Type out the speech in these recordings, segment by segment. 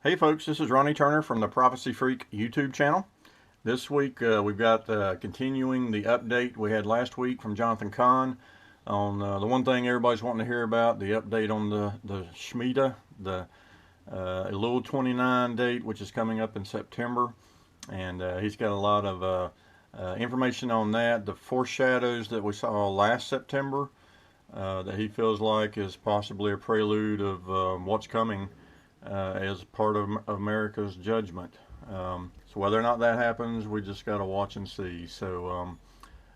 Hey folks, this is Ronnie Turner from the Prophecy Freak YouTube channel. This week we've got continuing the update we had last week from Jonathan Cahn on the one thing everybody's wanting to hear about, the update on the Shemita, the Elul 29 date, which is coming up in September. And he's got a lot of information on that, the foreshadows that we saw last September that he feels like is possibly a prelude of what's coming as part of America's judgment. So whether or not that happens, we just got to watch and see. So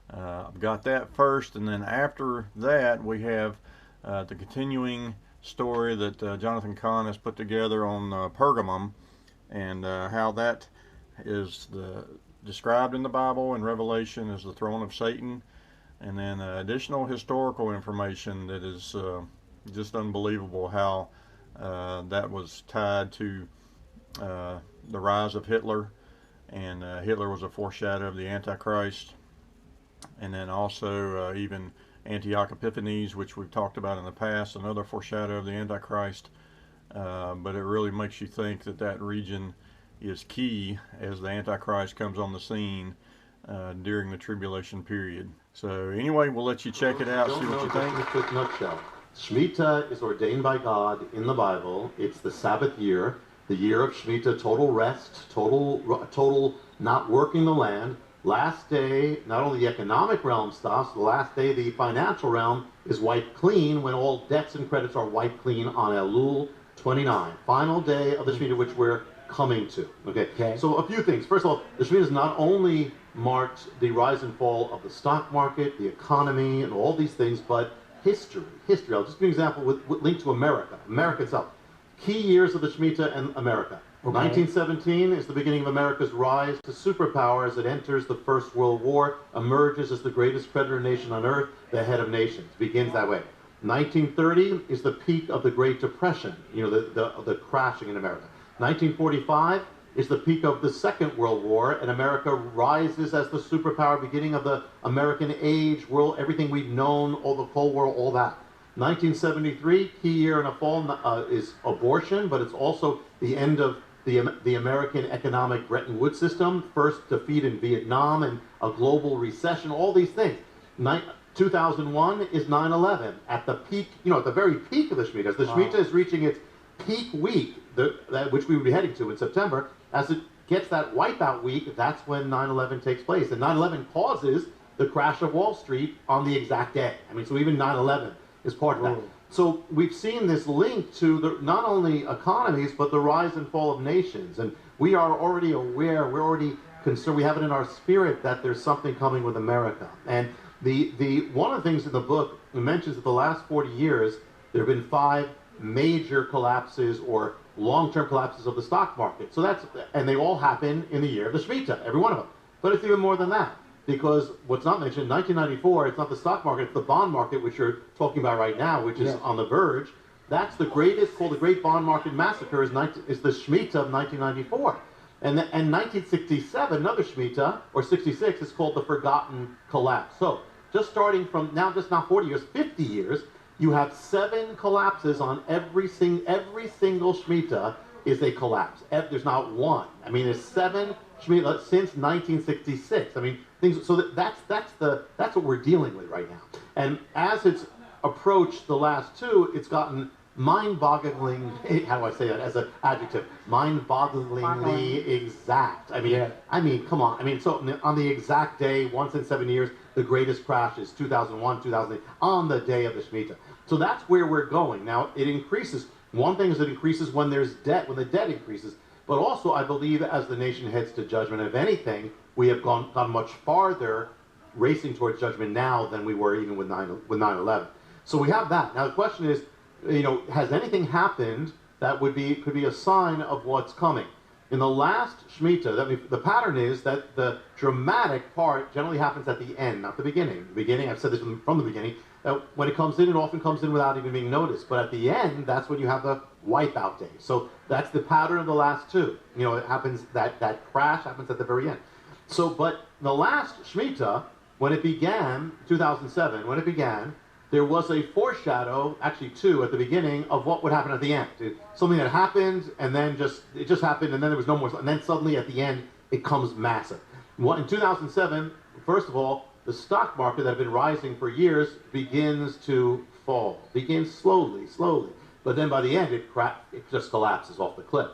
I've got that first, and then after that we have the continuing story that Jonathan Cahn has put together on Pergamum, and how that is described in the Bible and Revelation as the throne of Satan, and then additional historical information that is just unbelievable how that was tied to the rise of Hitler, and Hitler was a foreshadow of the Antichrist, and then also even Antioch Epiphanes, which we've talked about in the past, another foreshadow of the Antichrist. But it really makes you think that that region is key as the Antichrist comes on the scene during the tribulation period. So anyway, we'll let you check it out, see what you think. In a quick nutshell, Shemita is ordained by God in the Bible. It's the Sabbath year, the year of Shemita, total rest, total not working the land. Last day, not only the economic realm stops, the last day the financial realm is wiped clean when all debts and credits are wiped clean on Elul 29, final day of the Shemita, which we're coming to. Okay. So a few things. First of all, the Shemita has not only marked the rise and fall of the stock market, the economy, and all these things, but history. I'll just give you an example with link to America itself. Key years of the Shemita and America. Okay. 1917 is the beginning of America's rise to superpower as it enters the First World War, emerges as the greatest creditor nation on earth, the head of nations. Begins that way. 1930 is the peak of the Great Depression, the crashing in America. 1945 is the peak of the Second World War, and America rises as the superpower, beginning of the American age, world, everything we've known, all the Cold War, all that. 1973, key year and a fall, is abortion, but it's also the end of the American economic Bretton Woods system, first defeat in Vietnam and a global recession, all these things. 2001 is 9/11, at the peak, at the very peak of the Shemitah. The Shemitah is reaching its peak week, which we would be heading to in September. As it gets that wipeout week, that's when 9/11 takes place. And 9/11 causes the crash of Wall Street on the exact day. So even 9/11 is part of that. So we've seen this link to not only economies, but the rise and fall of nations. And we are already aware, we're already concerned, we have it in our spirit that there's something coming with America. And one of the things in the book, it mentions that the last 40 years, there have been 5 major collapses or long-term collapses of the stock market. So and they all happen in the year of the Shemitah, every one of them. But it's even more than that, because what's not mentioned, 1994, it's not the stock market, it's the bond market, which you're talking about right now, which is on the verge. That's the greatest, called the Great Bond Market Massacre, is the Shemitah of 1994. And 1967, another Shemitah, or 66, is called the Forgotten Collapse. So just starting from now, just not 40 years, 50 years, you have 7 collapses on every single Shemitah is a collapse. There's not one. There's 7 Shemitah since 1966. Things. So that's what we're dealing with right now. And as it's approached the last 2, it's gotten mind-bogglingly. How do I say that as an adjective? Mind-bogglingly exact. Come on. So on the exact day, once in 7 years, the greatest crash is 2001, 2008, on the day of the Shemitah. So that's where we're going. Now, it increases. One thing is it increases when there's debt, when the debt increases. But also, I believe, as the nation heads to judgment, if anything, we have gone much farther racing towards judgment now than we were even with 9/11. So we have that. Now, the question is, has anything happened that could be a sign of what's coming? In the last Shemitah, the pattern is that the dramatic part generally happens at the end, not the beginning. The beginning, I've said this from the beginning, when it comes in, it often comes in without even being noticed. But at the end, that's when you have the wipeout day. So that's the pattern of the last 2. It happens, that crash happens at the very end. So, but the last Shemitah, when it began, 2007, when it began, there was a foreshadow, actually two at the beginning, of what would happen at the end. Something that happened, and then it just happened, and then there was no more. And then suddenly at the end, it comes massive. In 2007, first of all, the stock market that had been rising for years begins to fall. Begins slowly. But then by the end, it just collapses off the cliff.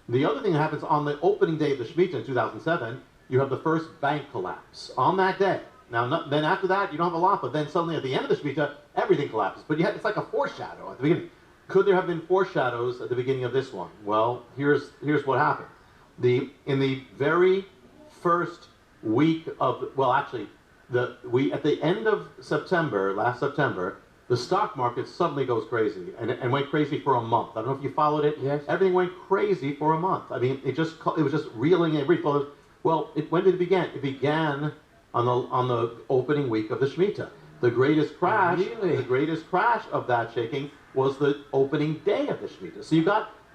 The other thing that happens on the opening day of the Shemita in 2007, you have the first bank collapse on that day. Now, then after that, you don't have a lot, but then suddenly at the end of the Shemita, everything collapses. But it's like a foreshadow at the beginning. Could there have been foreshadows at the beginning of this one? Well, here's what happened. In the very first week of, well, actually, at the end of September, last September, the stock market suddenly goes crazy and went crazy for a month. I don't know if you followed it. Yes. Everything went crazy for a month. I mean, it was just reeling and reeling. Well, when did it begin? It began on the opening week of the Shemita. The greatest crash, the greatest crash of that shaking was the opening day of the Shemita. So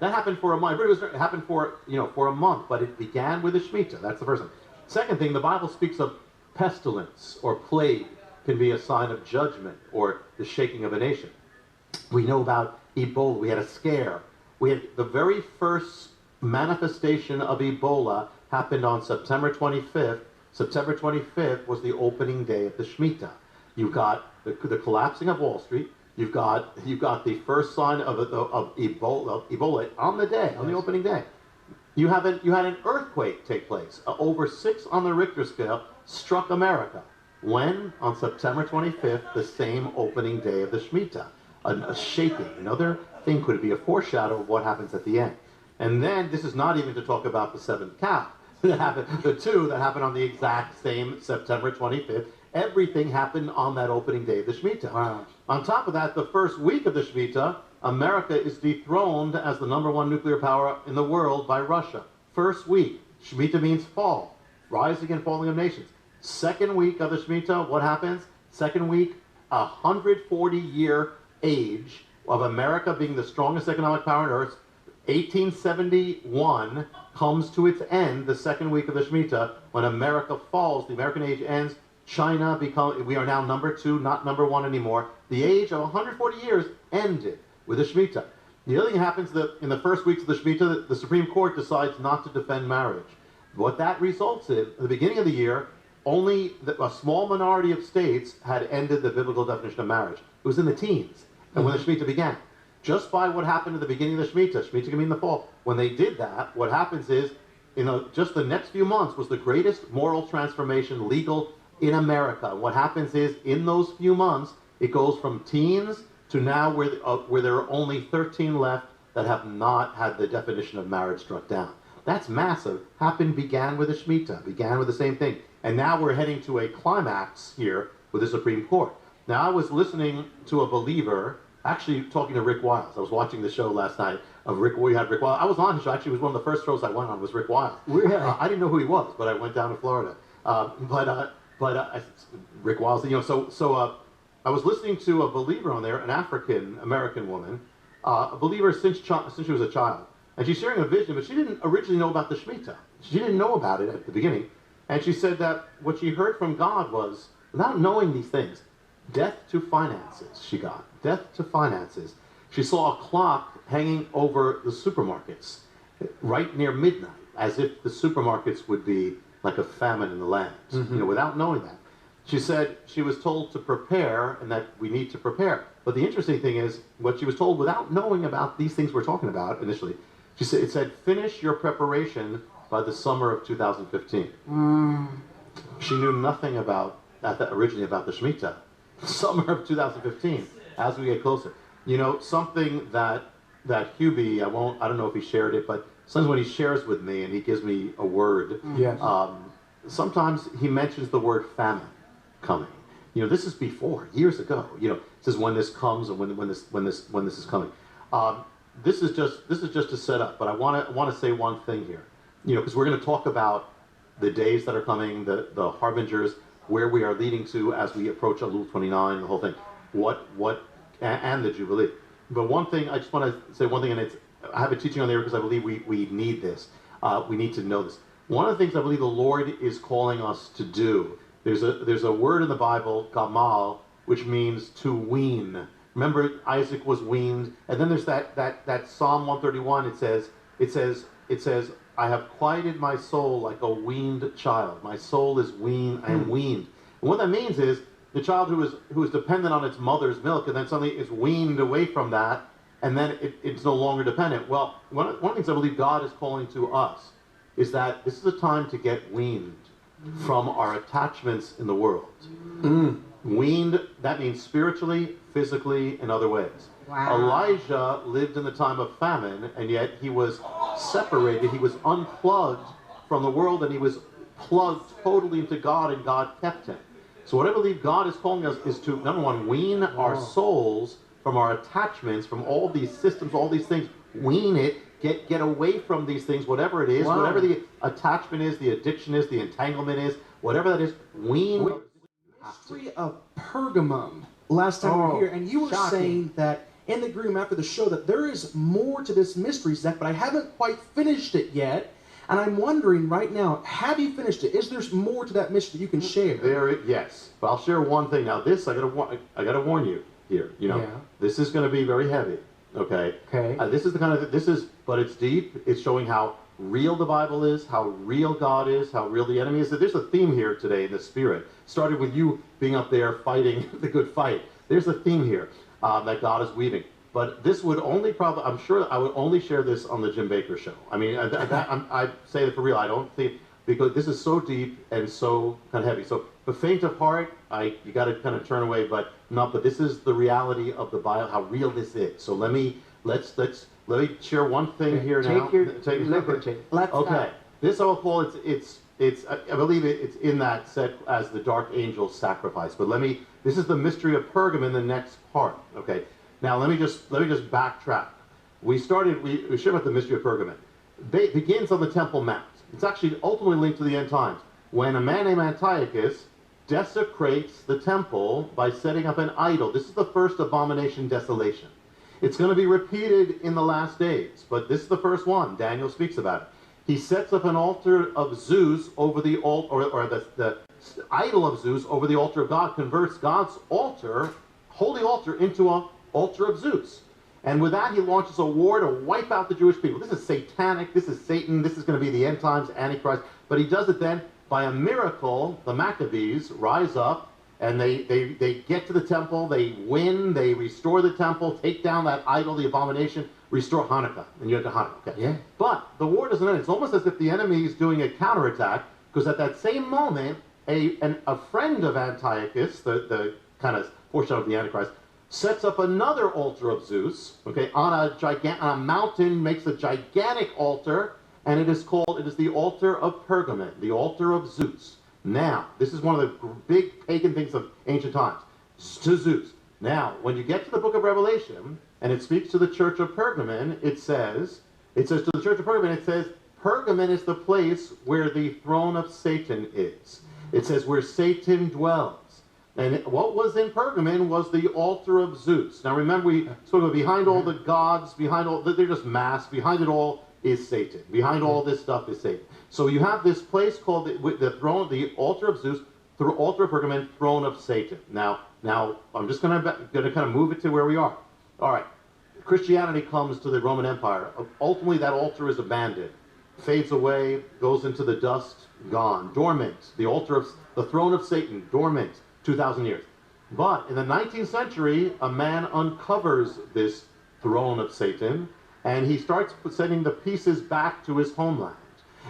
that happened for a month. It happened for a month, but it began with the Shemita. That's the first thing. Second thing, the Bible speaks of pestilence or plague can be a sign of judgment or the shaking of a nation. We know about Ebola. We had a scare. We had the very first manifestation of Ebola happened on September 25th. September 25th was the opening day of the Shemita. You've got the collapsing of Wall Street. You've got the first sign of Ebola on the day, on the opening day. You had an earthquake take place. Over 6 on the Richter scale struck America. When? On September 25th, the same opening day of the Shemita. A shaking. Another thing could be a foreshadow of what happens at the end. And then, this is not even to talk about the 7th calf. The two that happened on the exact same September 25th. Everything happened on that opening day of the Shemita. Wow. On top of that, the first week of the Shemita, America is dethroned as the #1 nuclear power in the world by Russia. First week, Shemita means fall, rising and falling of nations. Second week of the Shemita, what happens? Second week, 140-year age of America being the strongest economic power on earth. 1871 comes to its end, the second week of the Shemita, when America falls, the American age ends. China we are now #2, not #1 anymore. The age of 140 years ended with the Shemita. The other thing happens that in the first weeks of the Shemita, the Supreme Court decides not to defend marriage. What that results in, at the beginning of the year, only a small minority of states had ended the biblical definition of marriage. It was in the teens, and when the Shemita began. Just by what happened at the beginning of the Shemita can mean the fall. When they did that, what happens is, just the next few months was the greatest moral transformation legal in America. And what happens is, in those few months, it goes from teens to now where there are only 13 left that have not had the definition of marriage struck down. That's massive. Began with the Shemita, began with the same thing. And now we're heading to a climax here with the Supreme Court. Now, I was listening to a believer, actually talking to Rick Wiles. I was watching the show last night of Rick. We had Rick Wiles. I was on his show. Actually, it was one of the first shows I went on was Rick Wiles. Really? I didn't know who he was, but I went down to Florida. Rick Wiles, I was listening to a believer on there, an African-American woman, a believer since she was a child. And she's sharing a vision, but she didn't originally know about the Shemita. She didn't know about it at the beginning. And she said that what she heard from God was, without knowing these things, death to finances she got. Death to finances. She saw a clock hanging over the supermarkets right near midnight, as if the supermarkets would be like a famine in the land, without knowing that. She said she was told to prepare and that we need to prepare. But the interesting thing is, what she was told without knowing about these things we're talking about initially, it said, finish your preparation by the summer of 2015. She knew nothing about that originally about the Shemita. Summer of 2015, as we get closer. Something that Hubie, I don't know if he shared it, but sometimes when he shares with me and he gives me a word, yes. Sometimes he mentions the word famine coming. This is before, years ago. It says when this comes and when this is coming. This is just a setup, but I want to say one thing here. Because we're going to talk about the days that are coming, the harbingers, where we are leading to as we approach Elul 29, the whole thing. And the Jubilee. But one thing, I just want to say one thing, and I have a teaching on there because I believe we need this. We need to know this. One of the things I believe the Lord is calling us to do, there's a word in the Bible, gamal, which means to wean. Remember, Isaac was weaned, and then there's that Psalm 131. It says, I have quieted my soul like a weaned child. My soul is weaned. I am weaned. And what that means is the child who is dependent on its mother's milk, and then suddenly is weaned away from that, and then it's no longer dependent. Well, one of the things I believe God is calling to us is that this is a time to get weaned from our attachments in the world. Weaned, that means spiritually, physically, in other ways. Wow. Elijah lived in the time of famine, and yet he was separated. He was unplugged from the world, and he was plugged totally into God, and God kept him. So what I believe God is calling us is to, number one, wean our souls from our attachments, from all these systems, all these things. Wean it, get away from these things, whatever it is, whatever the attachment is, the addiction is, the entanglement is, whatever that is, wean. Mystery of Pergamum last time we were here, and you were saying that in the green room after the show that there is more to this mystery, Zach, but I haven't quite finished it yet. And I'm wondering right now, have you finished it? Is there more to that mystery you can share? Yes. But I'll share one thing. Now this, I gotta warn you here. You know, this is going to be very heavy. Okay. Okay. This is the kind of but it's deep. It's showing how real the Bible is, how real God is, how real the enemy is. So there's a theme here today in the spirit. Started with you being up there fighting the good fight. There's a theme here that God is weaving. But this would only I'm sure I would only share this on the Jim Baker show. I mean, I say it for real. I don't think, because this is so deep and so kind of heavy. So, but faint of heart, you got to kind of turn away. But this is the reality of the Bible, how real this is. So let me share one thing here now. Take your liberty. Let's okay. This I'll call I believe it's in that set as the dark angel's sacrifice. But this is the mystery of Pergamum in the next part. Okay. Now let me just backtrack. We shared about the mystery of Pergamum. It begins on the Temple Mount. It's actually ultimately linked to the end times, when a man named Antiochus desecrates the temple by setting up an idol. This is the first abomination, desolation. It's going to be repeated in the last days, but this is the first one. Daniel speaks about it. He sets up an altar of Zeus over the altar, or the idol of Zeus over the altar of God, converts God's altar, holy altar, into an altar of Zeus. And with that, he launches a war to wipe out the Jewish people. This is satanic. This is Satan. This is going to be the end times, Antichrist. But he does it then by a miracle. The Maccabees rise up, and they get to the temple. They win. They restore the temple, take down that idol, the abomination, restore Hanukkah. And you get to Hanukkah. Okay. Yeah. But the war doesn't end. It's almost as if the enemy is doing a counterattack, because at that same moment, a friend of Antiochus, the kind of foreshadow of the Antichrist, sets up another altar of Zeus, okay, on a mountain, makes a gigantic altar, and it is the altar of Pergamum, the altar of Zeus. Now, this is one of the big pagan things of ancient times, to Zeus. Now, when you get to the book of Revelation, and it speaks to the church of Pergamum, it says to the church of Pergamum, it says, Pergamum is the place where the throne of Satan is. It says where Satan dwells. And what was in Pergamum was the altar of Zeus. Now remember, we spoke about behind all the gods, they're just mass, behind it all is Satan. Behind all this stuff is Satan. So you have this place called the throne, the altar of Zeus, the altar of Pergamum, throne of Satan. Now I'm just going to kind of move it to where we are. All right. Christianity comes to the Roman Empire. Ultimately, that altar is abandoned, fades away, goes into the dust, gone, dormant. The throne of Satan, dormant. 2,000 years. But in the 19th century, a man uncovers this throne of Satan, and he starts sending the pieces back to his homeland.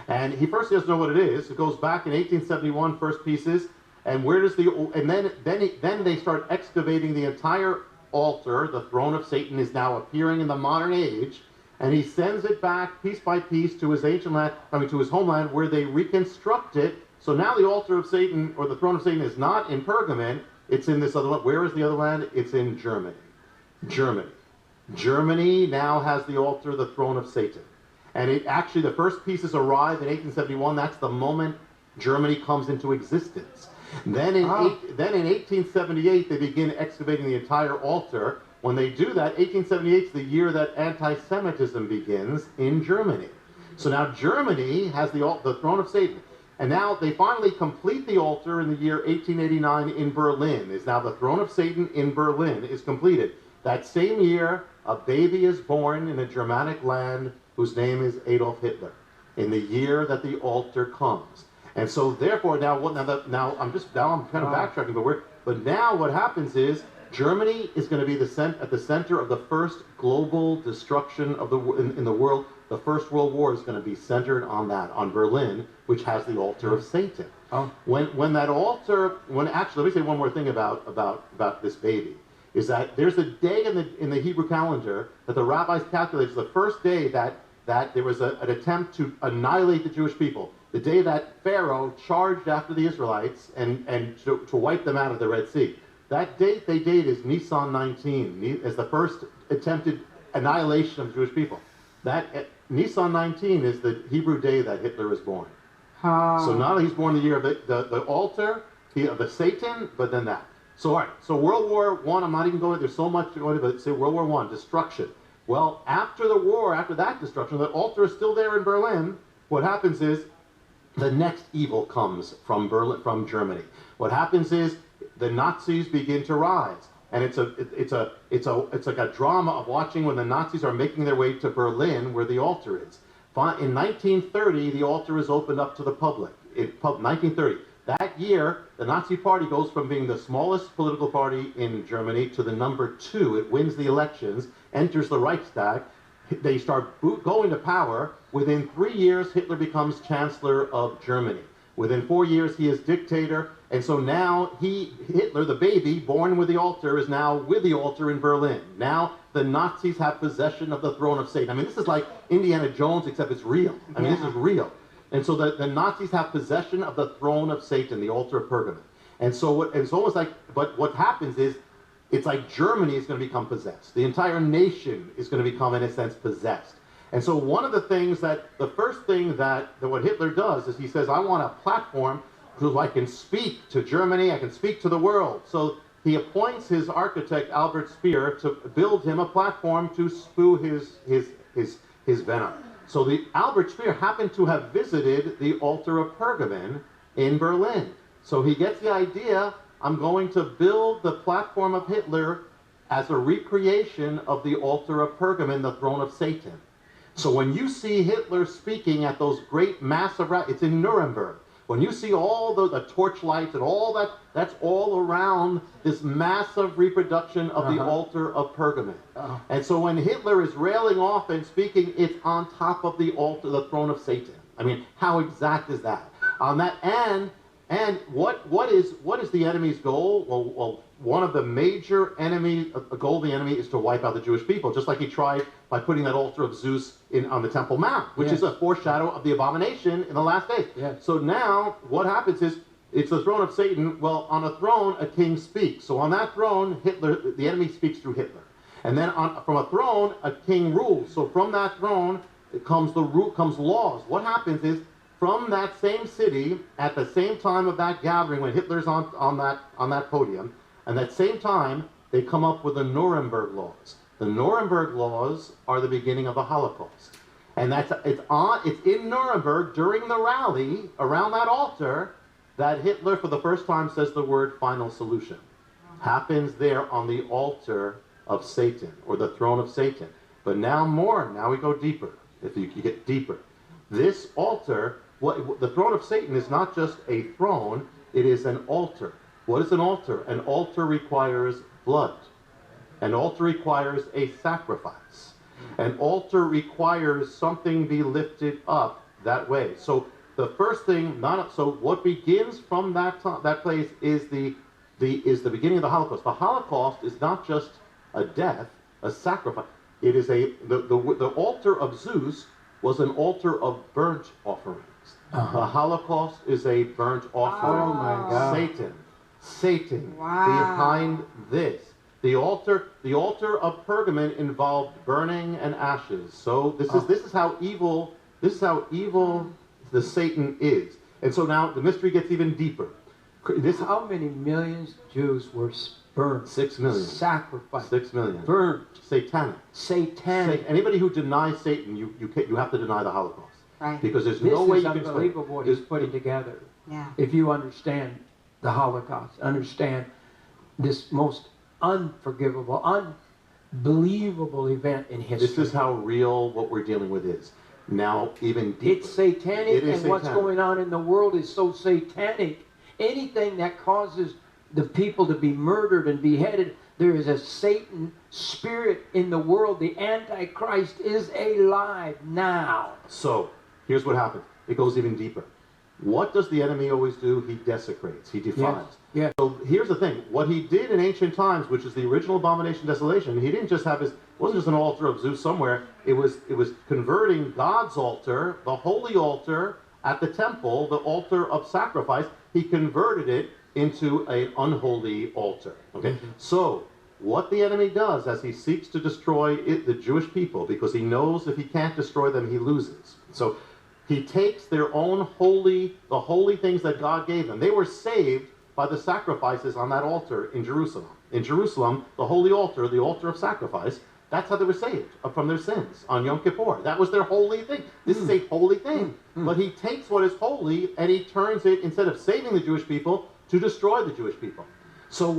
And he doesn't know what it is. It goes back in 1871, first pieces, and then they start excavating the entire altar. The throne of Satan is now appearing in the modern age, and he sends it back piece by piece to his to his homeland, where they reconstruct it. So now the altar of Satan, or the throne of Satan, is not in Pergamum, it's in this other land. Where is the other land? It's in Germany. Germany now has the altar, the throne of Satan. And the first pieces arrive in 1871. That's the moment Germany comes into existence. Then in 1878, they begin excavating the entire altar. When they do that, 1878 is the year that anti-Semitism begins in Germany. So now Germany has the throne of Satan. And now they finally complete the altar in the year 1889 in Berlin. Is now the throne of Satan in Berlin is completed. That same year, a baby is born in a Germanic land whose name is Adolf Hitler, in the year that the altar comes. And so therefore, now I'm kind of backtracking, but now what happens is Germany is going to be at the center of the first global destruction of in the world. The First World War is going to be centered on Berlin, which has the altar of Satan. Oh. When that altar, actually, let me say one more thing about this baby, is that there's a day in the Hebrew calendar that the rabbis calculate is the first day that there was an attempt to annihilate the Jewish people. The day that Pharaoh charged after the Israelites and to wipe them out of the Red Sea. That date they date is Nisan 19, as the first attempted annihilation of Jewish people. That Nisan 19 is the Hebrew day that Hitler was born. So not only he's born the year of the altar, of the Satan, but then that. So all right, so World War I, I'm not even going, there's so much to go into, but say World War I, destruction. Well, after the war, after that destruction, the altar is still there in Berlin. What happens is the next evil comes from Germany. What happens is the Nazis begin to rise. And it's like a drama of watching when the Nazis are making their way to Berlin, where the altar is. In 1930, the altar is opened up to the public. 1930. That year, the Nazi Party goes from being the smallest political party in Germany to the number 2. It wins the elections, enters the Reichstag. They start going to power. Within 3 years, Hitler becomes Chancellor of Germany. Within 4 years, he is dictator. And so now Hitler, the baby, born with the altar, is now with the altar in Berlin. Now the Nazis have possession of the throne of Satan. I mean, this is like Indiana Jones, except it's real. I mean, This is real. And so the Nazis have possession of the throne of Satan, the altar of Pergamon. And so it's almost like, but what happens is, it's like Germany is going to become possessed. The entire nation is going to become, in a sense, possessed. And so one of the things the first thing that what Hitler does is he says, I want a platform so I can speak to Germany, I can speak to the world. So he appoints his architect, Albert Speer, to build him a platform to spew his venom. So the Albert Speer happened to have visited the altar of Pergamon in Berlin. So he gets the idea, I'm going to build the platform of Hitler as a recreation of the altar of Pergamon, the throne of Satan. So when you see Hitler speaking at those great massive it's in Nuremberg. When you see all the torchlights and all that, that's all around this massive reproduction of the altar of Pergamon. And so when Hitler is railing off and speaking, it's on top of the altar, the throne of Satan. I mean, how exact is that? On that, and what is the enemy's goal? Well, one of the major goal of the enemy is to wipe out the Jewish people, just like he tried by putting that altar of Zeus on the Temple Mount, which is a foreshadow of the abomination in the last days. Yes. So now what happens is, it's the throne of Satan. Well, on a throne, a king speaks. So on that throne, the enemy speaks through Hitler. And then from a throne, a king rules. So from that throne comes laws. What happens is, from that same city, at the same time of that gathering, when Hitler's on that podium, and at that same time, they come up with the Nuremberg laws. The Nuremberg laws are the beginning of the Holocaust. And it's in Nuremberg during the rally around that altar that Hitler for the first time says the word final solution. Happens there on the altar of Satan, or the throne of Satan. But now we go deeper, if you get deeper. This altar, the throne of Satan is not just a throne, it is an altar. What is an altar? An altar requires blood. An altar requires a sacrifice. An altar requires something be lifted up that way. So the first thing, what begins from that place is the beginning of the Holocaust. The Holocaust is not just a death, a sacrifice. It is the altar of Zeus was an altar of burnt offerings. The Holocaust is a burnt offering. Oh my God. Satan behind this. The altar of Pergamon involved burning and ashes. So this is how evil the Satan is. And so now the mystery gets even deeper. How many millions of Jews were burned? 6 million. Sacrificed. 6 million. Burned. Satanic. Satanic. Anybody who denies Satan, you have to deny the Holocaust. Right. Because there's This no way is you can explain unbelievable what he's putting together. Yeah. If you understand the Holocaust, understand this most unforgivable, unbelievable event in history. This is how real what we're dealing with is. Now, even deeper. It's satanic, It is and what's satanic. going on in the world is so satanic. Anything that causes the people to be murdered and beheaded, there is a Satan spirit in the world. The Antichrist is alive now. So, here's what happens. It goes even deeper. What does the enemy always do? He desecrates. He defiles. Yes. So here's the thing. What he did in ancient times, which is the original abomination desolation, he didn't just have his, it wasn't just an altar of Zeus somewhere. It was converting God's altar, the holy altar at the temple, the altar of sacrifice. He converted it into an unholy altar. Okay. So what the enemy does as he seeks to destroy the Jewish people, because he knows if he can't destroy them, he loses. So he takes their own the holy things that God gave them. They were saved by the sacrifices on that altar in Jerusalem. In Jerusalem, the holy altar, the altar of sacrifice, that's how they were saved from their sins on Yom Kippur. That was their holy thing. This is a holy thing. But he takes what is holy and he turns it, instead of saving the Jewish people, to destroy the Jewish people. So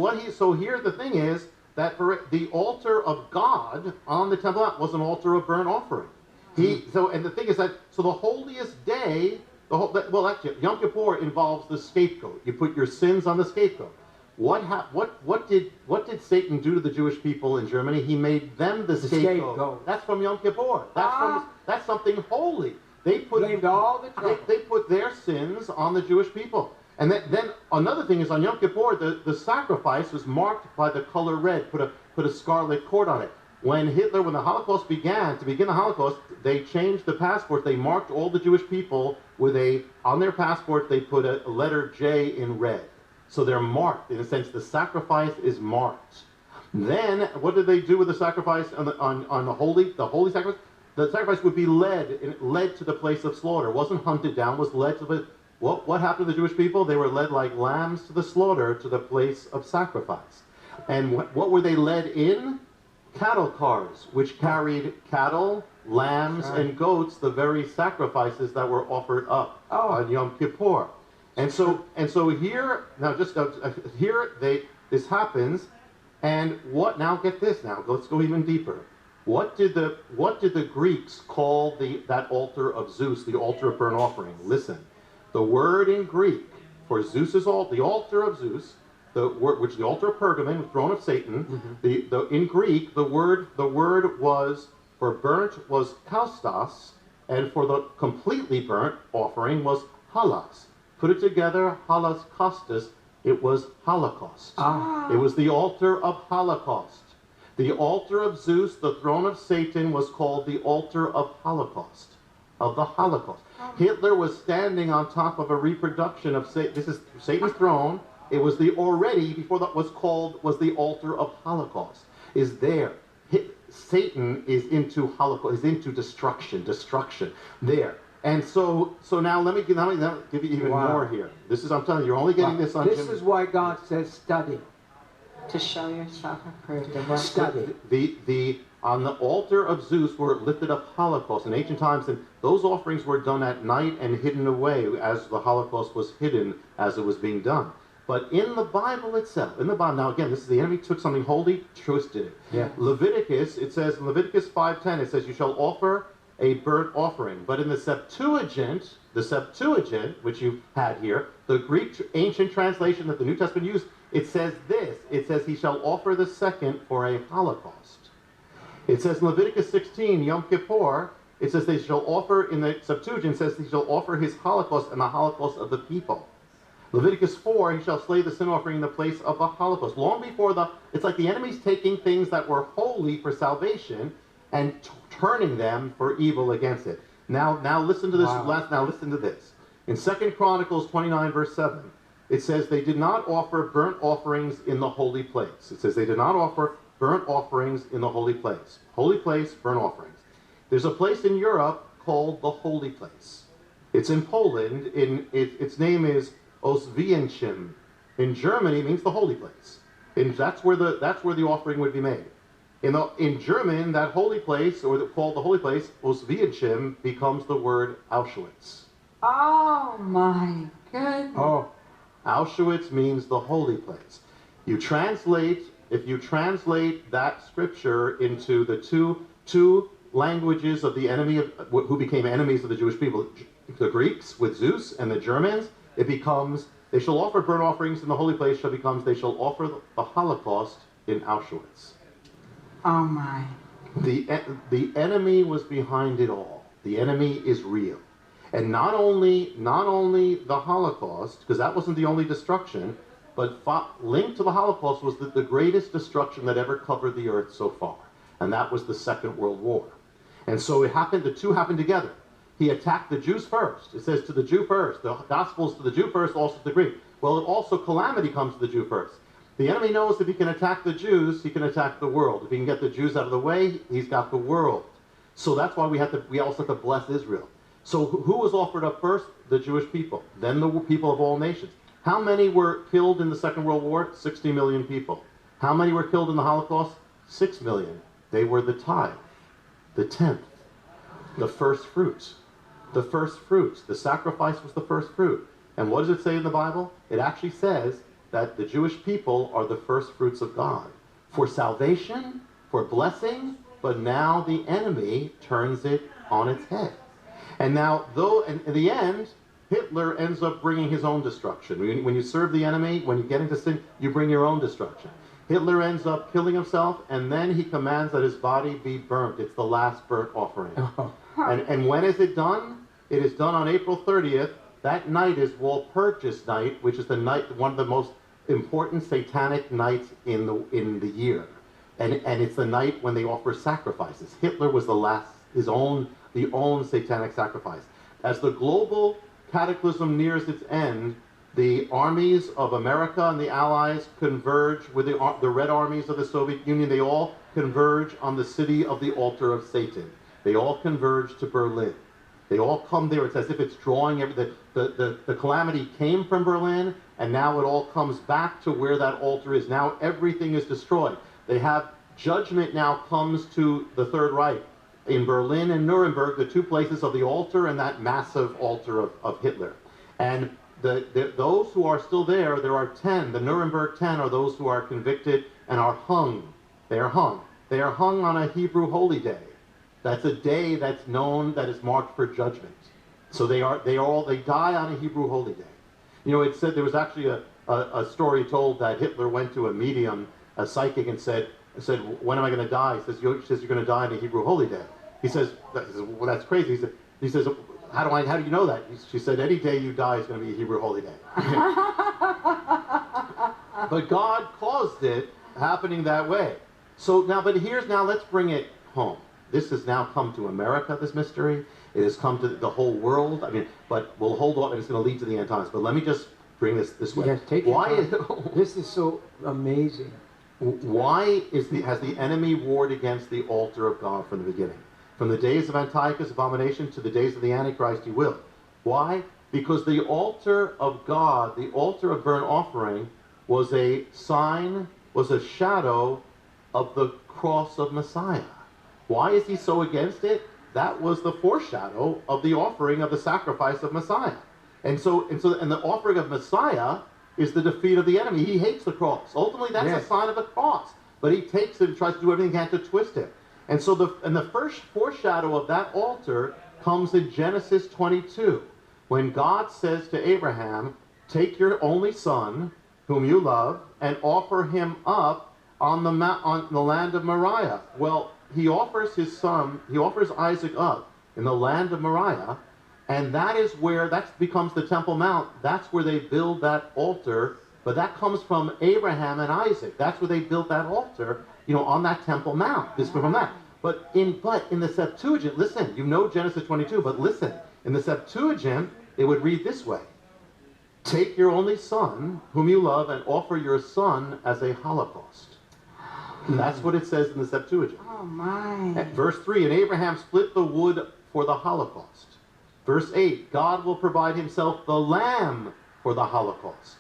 here the thing is that for the altar of God on the Temple Mount was an altar of burnt offering. And the thing is that, so the holiest day, actually, Yom Kippur involves the scapegoat. You put your sins on the scapegoat. What did Satan do to the Jewish people in Germany? He made them the scapegoat. That's from Yom Kippur. That's something holy. They blamed all the trouble. They put their sins on the Jewish people. And then another thing is, on Yom Kippur, the sacrifice was marked by the color red. Put a scarlet cord on it. When the Holocaust began, the Holocaust, they changed the passport. They marked all the Jewish people on their passport, they put a letter J in red. So they're marked. In a sense, the sacrifice is marked. Then, what did they do with the sacrifice on the holy sacrifice? The sacrifice would be led to the place of slaughter. It wasn't hunted down, was led to the... What happened to the Jewish people? They were led like lambs to the slaughter, to the place of sacrifice. And what were they led in? Cattle cars, which carried cattle, lambs, and goats, the very sacrifices that were offered up on Yom Kippur. And so here, this happens, and now get this now, let's go even deeper. What did the Greeks call that altar of Zeus, the altar of burnt offering? Listen, the word in Greek for Zeus's altar, the altar of Zeus, which is the altar of Pergamon, the throne of Satan. In Greek, the word was for burnt was kaustos, and for the completely burnt offering was halas. Put it together, halas kostas. It was Holocaust. It was the altar of Holocaust. The altar of Zeus, the throne of Satan, was called the altar of Holocaust, of the Holocaust. Hitler was standing on top of a reproduction of this is Satan's throne. It was before that was the altar of Holocaust. Is there. Satan is into Holocaust, is into destruction. There. And so now let me give you even more here. I'm telling you, you're only getting this on This is why God says study. To show yourself approved. Study. On the altar of Zeus were lifted up Holocaust in ancient times, and those offerings were done at night and hidden away as the Holocaust was hidden as it was being done. But in the Bible itself, now again, this is the enemy took something holy, twisted it. Yeah. Leviticus, it says in Leviticus 5:10, it says, you shall offer a burnt offering. But in the Septuagint, which you had here, the Greek ancient translation that the New Testament used, it says this. It says, he shall offer the second for a holocaust. It says in Leviticus 16, Yom Kippur, it says they shall offer, in the Septuagint, it says he shall offer his holocaust and the holocaust of the people. Leviticus 4, he shall slay the sin offering in the place of the holocaust. Long before it's like the enemy's taking things that were holy for salvation and turning them for evil against it. Now listen to this. Wow. Now listen to this. In 2 Chronicles 29, verse 7, it says they did not offer burnt offerings in the holy place. It says they did not offer burnt offerings in the holy place. Holy place, burnt offerings. There's a place in Europe called the Holy Place. It's in Poland. Its name is Oswiecim. In Germany, it means the Holy Place. And that's where the offering would be made. In German, that holy place, or called the holy place, Oswiecim, becomes the word Auschwitz. Oh my goodness. Oh, Auschwitz means the holy place. If you translate that scripture into the two languages of the enemy who became enemies of the Jewish people, the Greeks with Zeus and the Germans, it becomes, they shall offer burnt offerings in the holy place, they shall offer the Holocaust in Auschwitz. Oh my. The enemy was behind it all. The enemy is real. And not only the Holocaust, because that wasn't the only destruction, but linked to the Holocaust was the greatest destruction that ever covered the earth so far. And that was the Second World War. And so the two happened together. He attacked the Jews first. It says to the Jew first. The Gospels to the Jew first, also to the Greek. Well, also calamity comes to the Jew first. The enemy knows if he can attack the Jews, he can attack the world. If he can get the Jews out of the way, he's got the world. So that's why we also have to bless Israel. So who was offered up first? The Jewish people. Then the people of all nations. How many were killed in the Second World War? 60 million people. How many were killed in the Holocaust? 6 million. They were the tithe, the tenth, the first fruits. The first fruits. The sacrifice was the first fruit. And what does it say in the Bible? It actually says that the Jewish people are the first fruits of God. For salvation, for blessing, but now the enemy turns it on its head. And now, in the end, Hitler ends up bringing his own destruction. When you serve the enemy, when you get into sin, you bring your own destruction. Hitler ends up killing himself, and then he commands that his body be burnt. It's the last burnt offering. And when is it done? It is done on April 30th. That night is Walpurgis night, which is one of the most important satanic nights in the year. And it's the night when they offer sacrifices. Hitler was the own satanic sacrifice. As the global cataclysm nears its end, the armies of America and the Allies converge with the Red Armies of the Soviet Union. They all converge on the city of the altar of Satan. They all converge to Berlin. They all come there. It's as if it's drawing the calamity came from Berlin, and now it all comes back to where that altar is. Now everything is destroyed. They have judgment now comes to the Third Reich. In Berlin and Nuremberg, the two places of the altar and that massive altar of Hitler. And those who are still there are 10. The Nuremberg 10 are those who are convicted and are hung. They are hung. They are hung on a Hebrew holy day. That's a day that's known, that is marked for judgment. So they die on a Hebrew holy day. You know, it said there was actually a story told that Hitler went to a medium, a psychic, and said, when am I going to die? He says, you're going to die on a Hebrew holy day. He says, well, that's crazy. He says, how do you know that? She said, any day you die is going to be a Hebrew holy day. But God caused it happening that way. So now, let's bring it home. This has now come to America, this mystery. It has come to the whole world. But we'll hold on, and it's going to lead to the end times. But let me just bring this way. Yes, take your time. This is so amazing. Why has the enemy warred against the altar of God from the beginning? From the days of Antiochus' abomination to the days of the Antichrist, he will. Why? Because the altar of God, the altar of burnt offering, was a sign, was a shadow of the cross of Messiah. Why is he so against it? That was the foreshadow of the offering of the sacrifice of Messiah. And the offering of Messiah is the defeat of the enemy. He hates the cross. Ultimately, that's a sign of the cross. But he takes it and tries to do everything he can to twist it. And so the first foreshadow of that altar comes in Genesis 22, when God says to Abraham, take your only son, whom you love, and offer him up on the land of Moriah. Well, he offers his son, he offers Isaac up in the land of Moriah, and that becomes the Temple Mount. That's where they build that altar, but that comes from Abraham and Isaac. That's where they built that altar, on that Temple Mount. This from that. But in the Septuagint, listen, you know Genesis 22, but listen, in the Septuagint, it would read this way. Take your only son, whom you love, and offer your son as a holocaust. That's what it says in the Septuagint. Oh my. Verse 3, and Abraham split the wood for the Holocaust. Verse 8, God will provide himself the lamb for the Holocaust.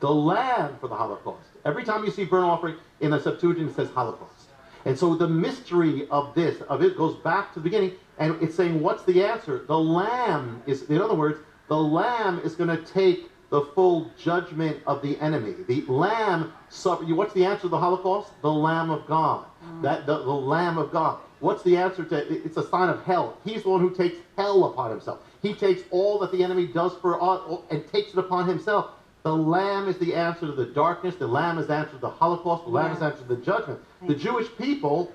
The lamb for the Holocaust. Every time you see burnt offering in the Septuagint, it says Holocaust. And so the mystery of it goes back to the beginning, and it's saying, what's the answer? The Lamb is, in other words, the Lamb is going to take the full judgment of the enemy. The Lamb suffered. What's the answer to the Holocaust? The Lamb of God. That the Lamb of God. What's the answer to? It's a sign of hell. He's the one who takes hell upon himself. He takes all that the enemy does for us and takes it upon himself. The Lamb is the answer to the darkness. The Lamb is the answer to the Holocaust. The Lamb is the answer to the judgment. The Jewish people,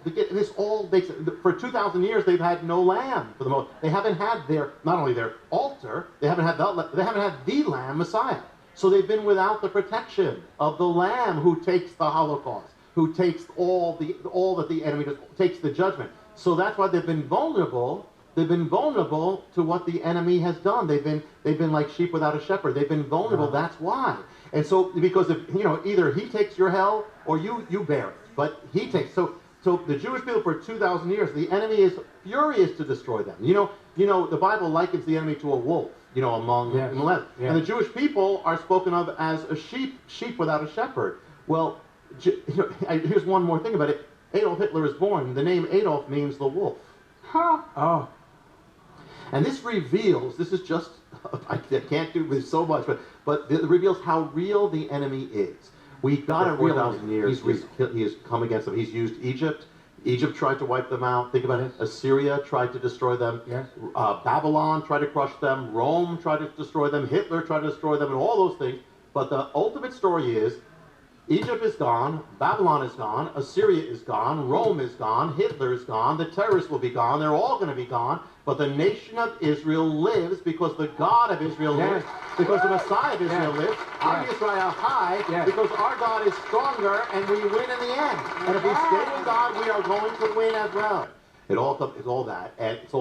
for 2,000 years, they've had no lamb for the most. They haven't had not only their altar, they haven't had the Lamb, Messiah. So they've been without the protection of the Lamb who takes the Holocaust, who takes all that the enemy does, takes the judgment. So that's why they've been vulnerable. They've been vulnerable to what the enemy has done. They've been like sheep without a shepherd. They've been vulnerable. That's why. And so, because if either he takes your hell or you bear it. But he takes so the Jewish people for 2,000 years, the enemy is furious to destroy them. The Bible likens the enemy to a wolf. Among them. And the Jewish people are spoken of as a sheep without a shepherd. Well, here's one more thing about it. Adolf Hitler is born. The name Adolf means the wolf. Huh. Oh. And this reveals, this is just, I can't do this so much, but it reveals how real the enemy is. We've got to realize 4,000 years he has come against them. He's used Egypt. Egypt tried to wipe them out. Think about it. Assyria tried to destroy them. Yes. Babylon tried to crush them. Rome tried to destroy them. Hitler tried to destroy them, and all those things. But the ultimate story is Egypt is gone, Babylon is gone, Assyria is gone, Rome is gone, Hitler is gone, the terrorists will be gone, they're all going to be gone, but the nation of Israel lives because the God of Israel lives, because the Messiah of Israel lives, Am Yisrael High, because our God is stronger and we win in the end. And if we stay with God, we are going to win as well. It's all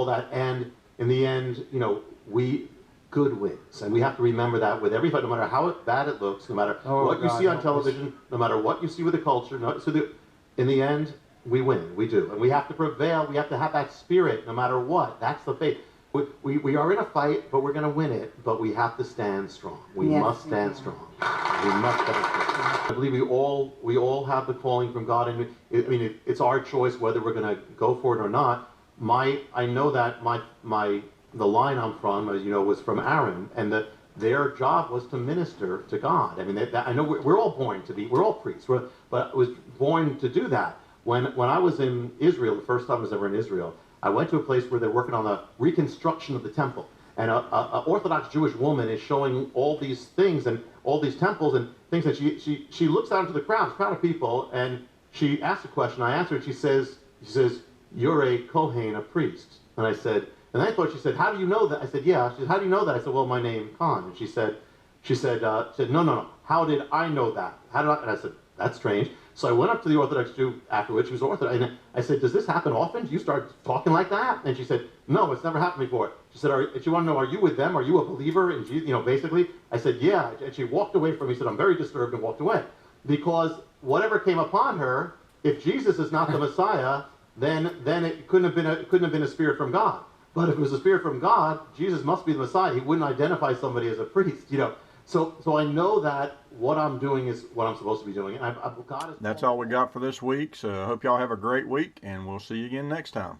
that, and in the end, good wins. And we have to remember that with every fight, no matter how bad it looks, no matter what you see on television, no matter what you see with the culture. In the end, we win. We do. And we have to prevail. We have to have that spirit no matter what. That's the faith. We are in a fight, but we're going to win it. But we have to stand strong. We must stand strong. We must stand strong. I believe we all have the calling from God. And it's our choice whether we're going to go for it or not. I know that the line I'm from, as you know, was from Aaron, and their job was to minister to God. I know we're all we're all priests, but I was born to do that. When I was in Israel, the first time I was ever in Israel, I went to a place where they're working on the reconstruction of the temple. And an Orthodox Jewish woman is showing all these things and all these temples and things, and she looks out into the crowd of people, and she asks a question. I answered, she says, "You're a Kohen, a priest." And I said, and I thought she said, "How do you know that?" I said, "Yeah." She said, "How do you know that?" I said, "Well, my name Cahn." And she said, no. How did I know that? And I said, "That's strange." So I went up to the Orthodox Jew afterwards. She was Orthodox, and I said, "Does this happen often? Do you start talking like that?" And she said, "No, it's never happened before." She said, "She want to know, are you with them? Are you a believer in Jesus?" Basically. I said, "Yeah." And she walked away from me. Said, "I'm very disturbed," and walked away, because whatever came upon her, if Jesus is not the Messiah, then it couldn't have been a spirit from God. But if it was a spirit from God, Jesus must be the Messiah. He wouldn't identify somebody as a priest, So I know that what I'm doing is what I'm supposed to be doing. And God is. That's all we got for this week. So I hope y'all have a great week, and we'll see you again next time.